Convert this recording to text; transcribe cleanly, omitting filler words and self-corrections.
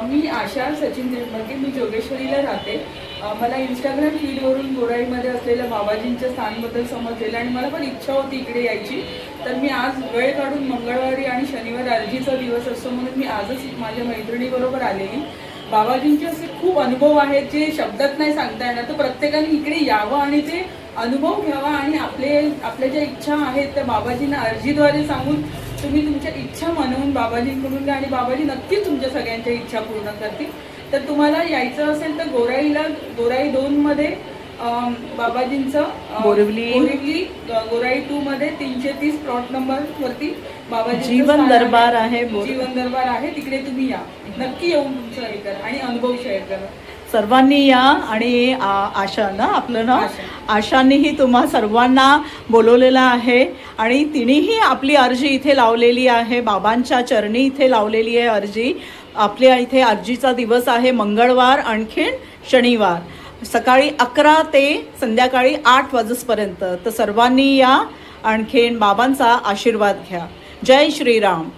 मी आशा सचिन देशमुख, मी जोगेश्वरीला राहते. मला इंस्टाग्राम फीडवरून गोराईमध्ये असलेल्या बाबाजींच्या स्थानबद्दल समजलेलं आणि मला पण इच्छा होती इकडे यायची. तर मी आज वेळ काढून मंगळवारी आणि शनिवार अर्जीचा दिवस असतो म्हणून मी आजच माझ्या मैत्रिणीबरोबर आलेली. बाबाजींचे असे खूप अनुभव आहेत जे शब्दात नाही सांगता येणार. तर प्रत्येकाने इकडे यावं आणि ते अनुभव घ्यावा आणि आपल्या ज्या इच्छा आहेत त्या बाबाजींना अर्जीद्वारे सांगून तुम्ही तुमच्या इच्छा मनवून बाबाजींकडून घ्या आणि बाबाजी नक्कीच तुमच्या सगळ्यांच्या इच्छा पूर्ण करतील. तर तुम्हाला यायचं असेल तर गोराई 2 मध्ये बाबाजींचं बोरिवली, गोराई 2 मध्ये 330 प्लॉट नंबर वरती बाबाजी जीवन दरबार आहे. जीवन दरबार आहे, तिकडे तुम्ही या. नक्की येऊन तुमचं हे करा आणि अनुभव शेअर करा. सर्वांनी या. आणि आशा ना, आपलं ना, आशानेही तुम्हा सर्वांना बोलवलेलं आहे आणि तिनेही आपली अर्जी इथे लावलेली आहे. बाबांच्या चरणी इथे लावलेली आहे अर्जी. आपल्या इथे अर्जीचा दिवस आहे मंगळवार, आणखीन शनिवार, सकाळी 11 ते संध्याकाळी 8 वाजेपर्यंत. तर सर्वांनी या, आणखीन बाबांचा आशीर्वाद घ्या. जय श्रीराम.